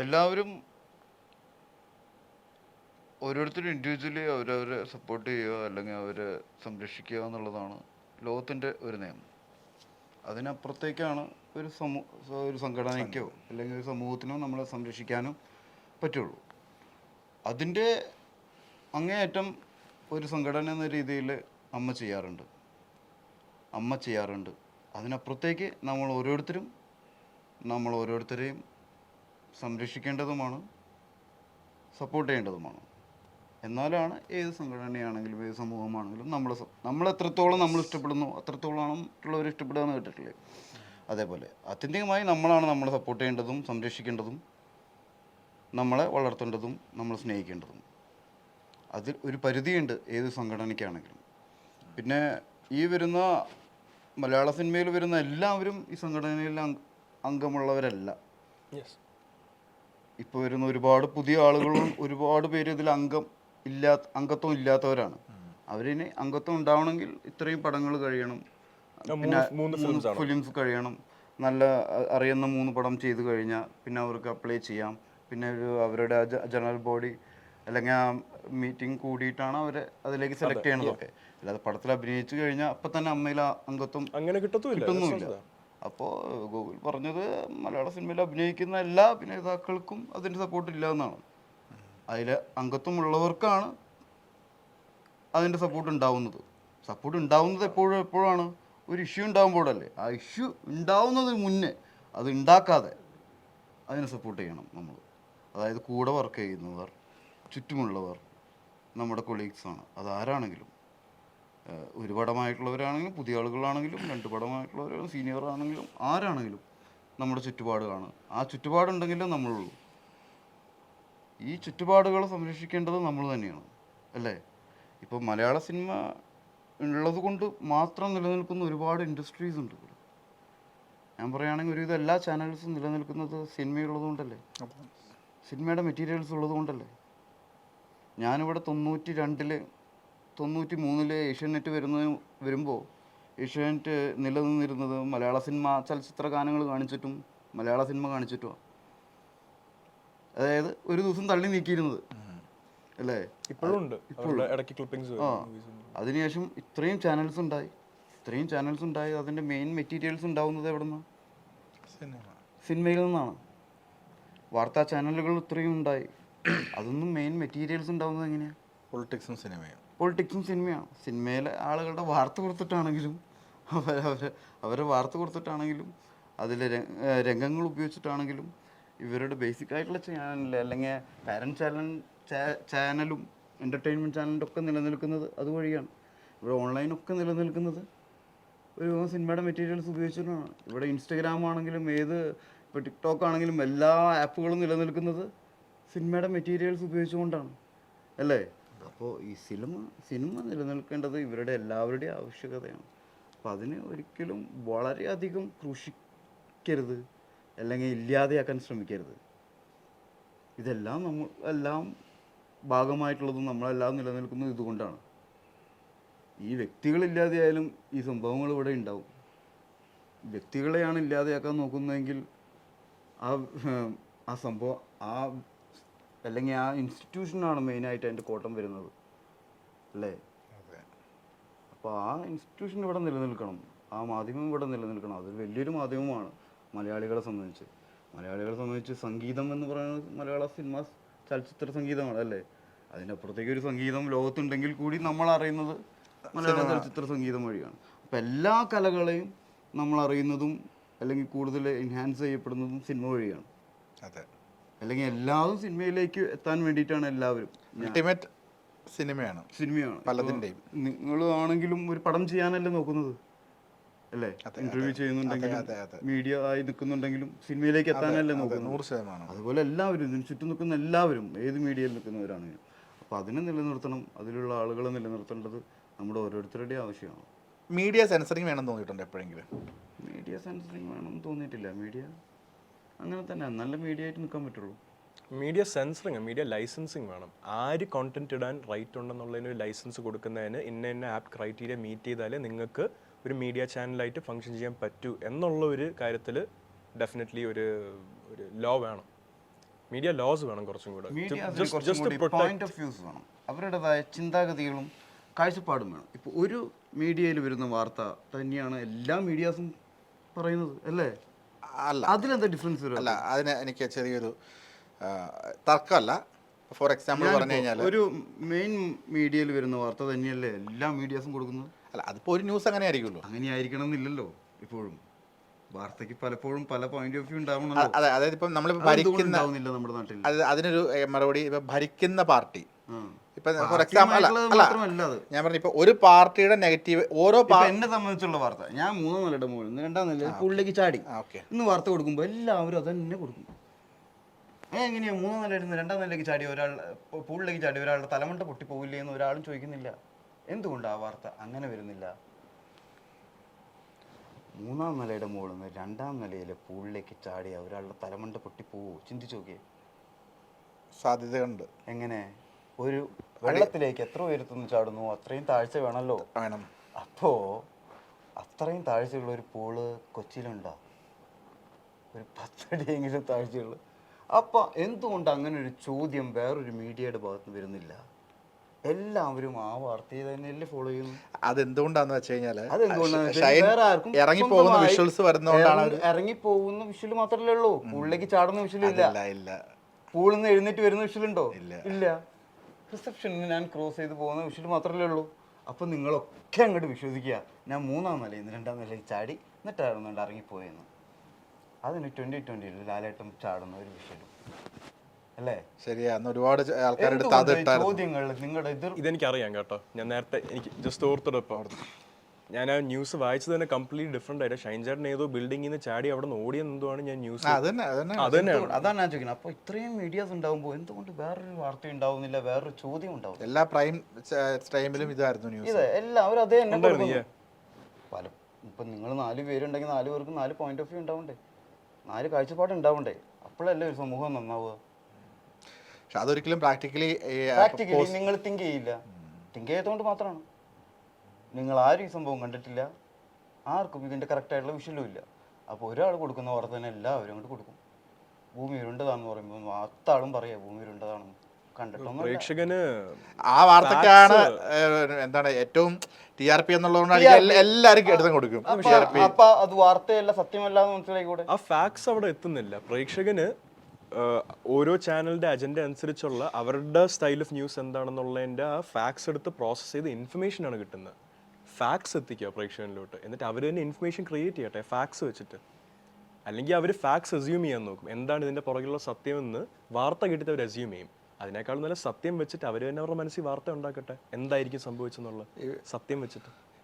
എല്ലാവരും ഓരോരുത്തരും ഇൻഡിവിജ്വലി അവരവരെ സപ്പോർട്ട് ചെയ്യുക അല്ലെങ്കിൽ അവരെ സംരക്ഷിക്കുക എന്നുള്ളതാണ് ലോകത്തിൻ്റെ ഒരു നിയമം. അതിനപ്പുറത്തേക്കാണ് ഒരു സംഘടനയ്ക്കോ അല്ലെങ്കിൽ ഒരു സമൂഹത്തിനോ നമ്മളെ സംരക്ഷിക്കാനും പറ്റുള്ളൂ. അതിൻ്റെ അങ്ങേയറ്റം ഒരു സംഘടന എന്ന രീതിയിൽ അമ്മ ചെയ്യാറുണ്ട്. അതിനപ്പുറത്തേക്ക് നമ്മൾ ഓരോരുത്തരെയും സംരക്ഷിക്കേണ്ടതുമാണ്, സപ്പോർട്ട് ചെയ്യേണ്ടതുമാണ്. എന്നാലാണ് ഏത് സംഘടനയാണെങ്കിലും ഏത് സമൂഹമാണെങ്കിലും നമ്മൾ എത്രത്തോളം നമ്മൾ ഇഷ്ടപ്പെടുന്നു അത്രത്തോളം മറ്റുള്ളവർ ഇഷ്ടപ്പെടുക എന്ന് കേട്ടിട്ടില്ലേ? അതേപോലെ ആത്യന്തികമായി നമ്മളെ സപ്പോർട്ട് ചെയ്യേണ്ടതും സംരക്ഷിക്കേണ്ടതും നമ്മളെ വളർത്തേണ്ടതും നമ്മൾ സ്നേഹിക്കേണ്ടതും. അതിൽ ഒരു പരിധിയുണ്ട് ഏത് സംഘടനയ്ക്കാണെങ്കിലും. പിന്നെ ഈ വരുന്ന മലയാള സിനിമയിൽ വരുന്ന എല്ലാവരും ഈ സംഘടനയിൽ അംഗമുള്ളവരല്ല. ഇപ്പോൾ വരുന്ന ഒരുപാട് പുതിയ ആളുകളും ഒരുപാട് പേര് ഇതിൽ അംഗത്വം ഇല്ലാത്തവരാണ്. അവരിന് അംഗത്വം ഉണ്ടാവണമെങ്കിൽ ഇത്രയും പടങ്ങൾ കഴിയണം, പിന്നെ 3 ഫിലിംസ് കഴിയണം, നല്ല അറിയുന്ന 3 പടം ചെയ്തു കഴിഞ്ഞാൽ പിന്നെ അവർക്ക് അപ്ലൈ ചെയ്യാം. പിന്നെ അവരുടെ ജനറൽ ബോഡി അല്ലെങ്കിൽ ആ മീറ്റിംഗ് കൂടിയിട്ടാണ് അവരെ അതിലേക്ക് സെലക്ട് ചെയ്യണതൊക്കെ. അല്ലാതെ പടത്തിൽ അഭിനയിച്ചു കഴിഞ്ഞാൽ അപ്പം തന്നെ അമ്മയിൽ അംഗത്വം അങ്ങനെ കിട്ടുന്നുമില്ല. അപ്പോൾ ഗൂഗിൾ പറഞ്ഞത് മലയാള സിനിമയിൽ അഭിനയിക്കുന്ന എല്ലാ അഭിനേതാക്കൾക്കും അതിൻ്റെ സപ്പോർട്ട് ഇല്ല എന്നാണ്. അതിൽ അംഗത്വമുള്ളവർക്കാണ് അതിൻ്റെ സപ്പോർട്ട് ഉണ്ടാവുന്നത് എപ്പോഴാണ് ഒരു ഇഷ്യൂ ഉണ്ടാകുമ്പോഴല്ലേ. ആ ഇഷ്യൂ ഉണ്ടാവുന്നതിന് മുന്നേ അത് ഉണ്ടാക്കാതെ അതിനെ സപ്പോർട്ട് ചെയ്യണം നമ്മൾ. അതായത് കൂടെ വർക്ക് ചെയ്യുന്നവർ, ചുറ്റുമുള്ളവർ, നമ്മുടെ കൊളീഗ്സാണ്. അതാരാണെങ്കിലും, ഒരു പടമായിട്ടുള്ളവരാണെങ്കിലും പുതിയ ആളുകളാണെങ്കിലും 2 പടമായിട്ടുള്ളവരാണെങ്കിലും സീനിയർ ആണെങ്കിലും ആരാണെങ്കിലും നമ്മുടെ ചുറ്റുപാടുകളാണ്. ആ ചുറ്റുപാടുണ്ടെങ്കിലേ നമ്മളുള്ളൂ. ഈ ചുറ്റുപാടുകളെ സംരക്ഷിക്കേണ്ടത് നമ്മൾ തന്നെയാണ്, അല്ലേ? ഇപ്പോൾ മലയാള സിനിമ ഉള്ളത് കൊണ്ട് മാത്രം നിലനിൽക്കുന്ന ഒരുപാട് ഇൻഡസ്ട്രീസ് ഉണ്ട് ഇവിടെ. ഞാൻ പറയുകയാണെങ്കിൽ ഒരുവിധം എല്ലാ ചാനൽസും നിലനിൽക്കുന്നത് സിനിമയുള്ളത് കൊണ്ടല്ലേ, സിനിമയുടെ മെറ്റീരിയൽസ് ഉള്ളത് കൊണ്ടല്ലേ. ഞാനിവിടെ 93 ഏഷ്യാനെറ്റ് വരുമ്പോൾ ഏഷ്യാനെറ്റ് നിലനിന്നിരുന്നത് മലയാള സിനിമ ചലച്ചിത്ര ഗാനങ്ങൾ കാണിച്ചിട്ടും മലയാള സിനിമ കാണിച്ചിട്ടുമാണ്. അതായത് ഒരു ദിവസം തള്ളി നീക്കിയിരുന്നത്, അല്ലേ? ഇപ്പോഴും അതിനുശേഷം ഇത്രയും ചാനൽസ് ഉണ്ടായി. അതിൻ്റെ മെയിൻ മെറ്റീരിയൽസ് ഉണ്ടാവുന്നത് എവിടെ നിന്നാണ്? സിനിമയിൽ നിന്നാണ്. വാർത്താ ചാനലുകൾ ഇത്രയും ഉണ്ടായി. അതൊന്നും മെയിൻ മെറ്റീരിയൽസ് ഉണ്ടാവുന്നത് എങ്ങനെയാണ്? പൊളിറ്റിക്സും സിനിമയാണ്. സിനിമയിലെ ആളുകളുടെ വാർത്ത കൊടുത്തിട്ടാണെങ്കിലും അവരെ വാർത്ത കൊടുത്തിട്ടാണെങ്കിലും അതിലെ രംഗങ്ങൾ ഉപയോഗിച്ചിട്ടാണെങ്കിലും ഇവരുടെ ബേസിക് ആയിട്ടുള്ള ചാനൽ അല്ലെങ്കിൽ പാരൻറ്റ് ചാനലും എൻ്റർടൈൻമെൻറ്റ് ചാനലിൻ്റെ ഒക്കെ നിലനിൽക്കുന്നത് അതുവഴിയാണ്. ഇവിടെ ഓൺലൈനൊക്കെ നിലനിൽക്കുന്നത് ഒരു സിനിമയുടെ മെറ്റീരിയൽസ് ഉപയോഗിച്ചിട്ടാണ്. ഇവിടെ ഇൻസ്റ്റഗ്രാം ആണെങ്കിലും ഇപ്പോൾ ടിക്ടോക്ക് ആണെങ്കിലും എല്ലാ ആപ്പുകളും നിലനിൽക്കുന്നത് സിനിമയുടെ മെറ്റീരിയൽസ് ഉപയോഗിച്ചുകൊണ്ടാണ്, അല്ലേ? അപ്പോൾ ഈ സിനിമ നിലനിൽക്കേണ്ടത് ഇവരുടെ എല്ലാവരുടെയും ആവശ്യകതയാണ്. അപ്പോൾ അതിന് ഒരിക്കലും വളരെയധികം ക്രൂശിക്കരുത്, അല്ലെങ്കിൽ ഇല്ലാതെയാക്കാൻ ശ്രമിക്കരുത്. ഇതെല്ലാം എല്ലാം ഭാഗമായിട്ടുള്ളതും നമ്മളെല്ലാം നിലനിൽക്കുന്നത് ഇതുകൊണ്ടാണ്. ഈ വ്യക്തികളില്ലാതെയായാലും ഈ സംഭവങ്ങൾ ഇവിടെ ഉണ്ടാവും. വ്യക്തികളെയാണ് ഇല്ലാതെയാക്കാൻ നോക്കുന്നതെങ്കിൽ ആ സംഭവം അല്ലെങ്കിൽ ആ ഇൻസ്റ്റിറ്റ്യൂഷനാണ് മെയിനായിട്ട് അതിൻ്റെ കോട്ടം വരുന്നത്, അല്ലേ? അപ്പോൾ ആ ഇൻസ്റ്റിറ്റ്യൂഷൻ ഇവിടെ നിലനിൽക്കണം, ആ മാധ്യമം ഇവിടെ നിലനിൽക്കണം. അതൊരു വലിയൊരു മാധ്യമമാണ് മലയാളികളെ സംബന്ധിച്ച്. സംഗീതം എന്ന് പറയുന്നത് മലയാള സിനിമ ചലച്ചിത്ര സംഗീതമാണ്, അല്ലേ? അതിനപ്പുറത്തേക്ക് ഒരു സംഗീതം ലോകത്തുണ്ടെങ്കിൽ കൂടി നമ്മൾ അറിയുന്നത് മലയാള ചലച്ചിത്ര സംഗീതം വഴിയാണ്. അപ്പം എല്ലാ കലകളെയും നമ്മൾ അറിയുന്നതും അല്ലെങ്കിൽ കൂടുതൽ എൻഹാൻസ് ചെയ്യപ്പെടുന്നതും സിനിമ വഴിയാണ്. അല്ലെങ്കിൽ എല്ലാവരും സിനിമയിലേക്ക് എത്താൻ വേണ്ടിയിട്ടാണ് എല്ലാവരും. അൾട്ടിമേറ്റ് സിനിമയാണ് പലതിൻ്റെയും. നിങ്ങൾ ആണെങ്കിലും ഒരു പടം ചെയ്യാനല്ലേ നോക്കുന്നത്, അല്ലേ? ഇന്റർവ്യൂ ചെയ്യുന്നുണ്ടെങ്കിലും മീഡിയ ആയി നിൽക്കുന്നുണ്ടെങ്കിലും സിനിമയിലേക്ക് എത്താനല്ലേ നോക്കുന്നത്. 100%. അതുപോലെ എല്ലാവരും ഇതിന് ചുറ്റും നിൽക്കുന്ന എല്ലാവരും ഏത് മീഡിയയിൽ നിൽക്കുന്നവരാണെങ്കിലും. അപ്പോൾ അതിനെ നിലനിർത്തണം, അതിലുള്ള ആളുകളെ നിലനിർത്തേണ്ടത് നമ്മുടെ ഓരോരുത്തരുടെയും ആവശ്യമാണ്. മീഡിയ സെൻസറിങ് വേണമെന്ന് തോന്നിയിട്ടുണ്ട് എപ്പോഴെങ്കിലും? മീഡിയ സെൻസറിങ് വേണമെന്ന് തോന്നിയിട്ടില്ല. മീഡിയ അങ്ങനെ തന്നെ നല്ല മീഡിയ ആയിട്ട് നിൽക്കാൻ പറ്റുള്ളൂ. മീഡിയ സെൻസറിങ്, മീഡിയ ലൈസൻസിങ് വേണം. ആര് കോണ്ടന്റ് ഇടാൻ റൈറ്റ് ഉണ്ടെന്നുള്ളതിന് ഒരു ലൈസൻസ് കൊടുക്കുന്നതിന് ഇന്ന ആപ്പ് ക്രൈറ്റീരിയ മീറ്റ് ചെയ്താലേ നിങ്ങൾക്ക് ഒരു മീഡിയ ചാനലായിട്ട് ഫങ്ഷൻ ചെയ്യാൻ പറ്റൂ എന്നുള്ള ഒരു കാര്യത്തിൽ ഡെഫിനറ്റ്ലി ഒരു ലോ വേണം. മീഡിയ ലോസ് വേണം കുറച്ചും കൂടെ. മീഡിയാസിന് കുറച്ചും കൂടി പോയിന്റ് ഓഫ് വ്യൂസ് വേണം, അവരുടേതായ ചിന്താഗതികളും കാഴ്ചപ്പാടും വേണം. ഇപ്പോൾ ഒരു മീഡിയയിൽ വരുന്ന വാർത്ത തന്നെയാണ് എല്ലാ മീഡിയാസും പറയുന്നത് അല്ലേ? അല്ല, അതിലെന്താ ഡിഫറൻസ് വരും? അല്ല, അതിന് എനിക്ക് ചെറിയൊരു തർക്കമല്ല. ഫോർ എക്സാമ്പിൾ പറഞ്ഞു കഴിഞ്ഞാൽ ഒരു മെയിൻ മീഡിയയിൽ വരുന്ന വാർത്ത തന്നെയല്ലേ എല്ലാ മീഡിയാസും കൊടുക്കുന്നത്? അല്ല, അതിപ്പോൾ ഒരു ന്യൂസ് അങ്ങനെ ആയിരിക്കുമല്ലോ. അങ്ങനെ ആയിരിക്കണം എന്നില്ലല്ലോ. ഇപ്പോഴും വാർത്തയ്ക്ക് പലപ്പോഴും പല പോയിന്റ് ഓഫ് വ്യൂ ഉണ്ടാവണല്ലോ. അതെ, അതായത് ഇപ്പം നമ്മളിപ്പോൾ ഭരിക്കുന്ന നമ്മുടെ നാട്ടിൽ അതിനൊരു മറുപടി ഇപ്പം ഭരിക്കുന്ന പാർട്ടി ഇപ്പം ഫോർ പാർട്ടി എക്സാമ്പിൾ മാത്രമല്ല അത്. ഞാൻ പറഞ്ഞു ഇപ്പോൾ ഒരു പാർട്ടിയുടെ നെഗറ്റീവ് ഓരോ എന്നെ സംബന്ധിച്ചുള്ള വാർത്ത, ഞാൻ 3 നിലയുടെ മുകളിൽ നിന്ന് 2ാം നിലയിൽ പുള്ളിലേക്ക് ചാടി ഓക്കെ ഇന്ന് വാർത്ത കൊടുക്കുമ്പോൾ എല്ലാവരും അത് തന്നെ കൊടുക്കും. എങ്ങനെയാ 3ാം നിലയിൽ നിന്ന് 2ാം നിലയിലേക്ക് ചാടി പൂളിലേക്ക് ചാടി ഒരാളുടെ തലമണ്ട പൊട്ടിപ്പോവില്ലേ എന്ന് ഒരാളും ചോദിക്കുന്നില്ല. എന്തുകൊണ്ട് ആ വാർത്ത അങ്ങനെ വരുന്നില്ല? 3ാം നിലയുടെ മുകളിൽ നിന്ന് 2ാം നിലയിലെ പൂളിലേക്ക് ചാടിയ ഒരാളുടെ തലമണ്ട പൊട്ടിപ്പോവോ? ചിന്തിച്ചു നോക്കിയേ. സാധ്യതയുണ്ട്. എങ്ങനെ? ഒരു വെള്ളത്തിലേക്ക് എത്ര ഉയരത്തുനിന്ന് ചാടുന്നു അത്രയും താഴ്ച വേണമല്ലോ. വേണം. അപ്പോൾ അത്രയും താഴ്ചയുള്ള ഒരു പൂള് കൊച്ചിയിലുണ്ടോ? ഒരു 10 അടിയെങ്കിലും താഴ്ചയുള്ള. അപ്പം എന്തുകൊണ്ട് അങ്ങനെ ഒരു ചോദ്യം വേറൊരു മീഡിയയുടെ ഭാഗത്ത് വരുന്നില്ല? എല്ലാവരും ആ വാർത്തയെ തന്നെയല്ലേ ഫോളോ ചെയ്യുന്നു. അതെന്തുകൊണ്ടാന്ന് വെച്ച് കഴിഞ്ഞാൽ ഇറങ്ങിപ്പോകുന്ന വിഷ്വൽസ് വരുന്നതുകൊണ്ടാണ്. ഇറങ്ങിപ്പോകുന്ന വിഷ്വൽ മാത്രമല്ലേ ഉള്ളൂ, പൂളിലേക്ക് ചാടുന്ന വിഷ്വൽ ഇല്ല. പൂളിൽ നിന്ന് എഴുന്നേറ്റ് വരുന്ന വിഷ്വൽ ഉണ്ടോ? ഇല്ല. റിസപ്ഷനിൽ ഞാൻ ക്രോസ് ചെയ്ത് പോകുന്ന വിഷ്വൽ മാത്രമല്ലേ ഉള്ളൂ. അപ്പം നിങ്ങളൊക്കെ അങ്ങോട്ട് വിശ്വസിക്കുക ഞാൻ 3ാം നിലയിൽ നിന്ന് 2ാം നിലയിൽ ചാടി എന്നിട്ടായിരുന്നു ഇറങ്ങിപ്പോയെന്ന്. അതിന് 2020 ലാലേട്ടം ചാടുന്ന ഒരു വിഷ്വലും അല്ലേ? ശരിയാ. ഒരുപാട് ആൾക്കാരുടെ ചോദ്യങ്ങൾ നിങ്ങളുടെ ഇതെനിക്കറിയാം കേട്ടോ. ഞാൻ നേരത്തെ എനിക്ക് ജസ്റ്റ് ഓർത്തിടപ്പോൾ ഞാൻ ആ ന്യൂസ് വായിച്ചത് തന്നെ കംപ്ലീറ്റ് ഡിഫറെന്റ് ആയിട്ട്. ഷൈൻ ചേട്ടൻ ഏതോ ബിൽഡിങ്ങിൽ നിന്ന് ചാടി അവിടെ നിന്ന് ഓടിയെന്തുമാണ് ഞാൻ ന്യൂസ്. അതാണ് ഞാൻ ചോദിക്കുന്നത്. അപ്പോൾ ഇത്രയും മീഡിയാസ് ഉണ്ടാകുമ്പോൾ എന്തുകൊണ്ട് വേറൊരു വാർത്ത ഉണ്ടാവുന്നില്ല, വേറൊരു ചോദ്യം ഉണ്ടാവും? എല്ലാ പ്രൈം ടൈമിലും ഇതായിരുന്നു ന്യൂസ്. ഇത് എല്ലാവരും അതേ തന്നെ പല. ഇപ്പം നിങ്ങൾ 4 പേരുണ്ടെങ്കിൽ 4 പേർക്കും 4 പോയിന്റ് ഓഫ് വ്യൂ ഉണ്ടാവണ്ടേ, 4 കാഴ്ചപ്പാട് ഉണ്ടാവണ്ടേ? അപ്പോഴല്ലേ ഒരു സമൂഹം നന്നാവുക. പക്ഷെ അതൊരിക്കലും പ്രാക്ടിക്കലി നിങ്ങൾ തിങ്ക് ചെയ്യില്ല. തിങ്ക് ചെയ്യാത്തതുകൊണ്ട് മാത്രമാണ്. നിങ്ങൾ ആരും ഈ സംഭവം കണ്ടിട്ടില്ല, ആർക്കും ഇതിൻ്റെ കറക്റ്റായിട്ടുള്ള വിഷ്വലും ഇല്ല. അപ്പോൾ ഒരാൾ കൊടുക്കുന്ന വാർത്ത തന്നെ എല്ലാവരും അങ്ങോട്ട് കൊടുക്കും. ഭൂമി ഉരുണ്ടതാണെന്ന് പറയുമ്പോൾ 10 ആളും പറയാം ഭൂമി ഉരുണ്ടതാണെന്ന്. കണ്ടിട്ടൊന്നും പ്രേക്ഷകന് ആ വാർത്തക്കാണ് എന്താണ് ഏറ്റവും TRP എന്നുള്ളതുകൊണ്ട് എല്ലാവരും എടുത്തും കൊടുക്കും. അപ്പൊ അത് വാർത്തയല്ല, സത്യമല്ല എന്ന് മനസ്സിലായിക്കൂടെ? ആ ഫാക്ട്സ് അവിടെ എത്തുന്നില്ല. പ്രേക്ഷകന് ഓരോ ചാനലിന്റെ അജണ്ട അനുസരിച്ചുള്ള അവരുടെ സ്റ്റൈൽ ഓഫ് ന്യൂസ് എന്താണെന്നുള്ളതിന്റെ ആ ഫാക്ട്സ് എടുത്ത് പ്രോസസ്സ് ചെയ്ത് ഇൻഫർമേഷൻ ആണ് കിട്ടുന്നത്. ഫാക്ട്സ് എത്തിക്കുക പ്രേക്ഷകനിലോട്ട്, എന്നിട്ട് അവർ തന്നെ ഇൻഫർമേഷൻ ക്രിയേറ്റ് ചെയ്യട്ടെ ഫാക്ട്സ് വെച്ചിട്ട്. അല്ലെങ്കിൽ അവർ ഫാക്ട്സ് അസ്യൂം ചെയ്യാൻ നോക്കും, എന്താണ് ഇതിന്റെ പുറകിലുള്ള സത്യമെന്ന് വാർത്ത കിട്ടിയിട്ട് അവർ അസ്യൂം ചെയ്യും. അതിനേക്കാൾ നല്ല സത്യം വെച്ചിട്ട് അവർ തന്നെ അവരുടെ മനസ്സിൽ വാർത്ത ഉണ്ടാക്കട്ടെ, എന്തായിരിക്കും സംഭവിച്ചെന്നുള്ള സത്യം വെച്ചിട്ട്.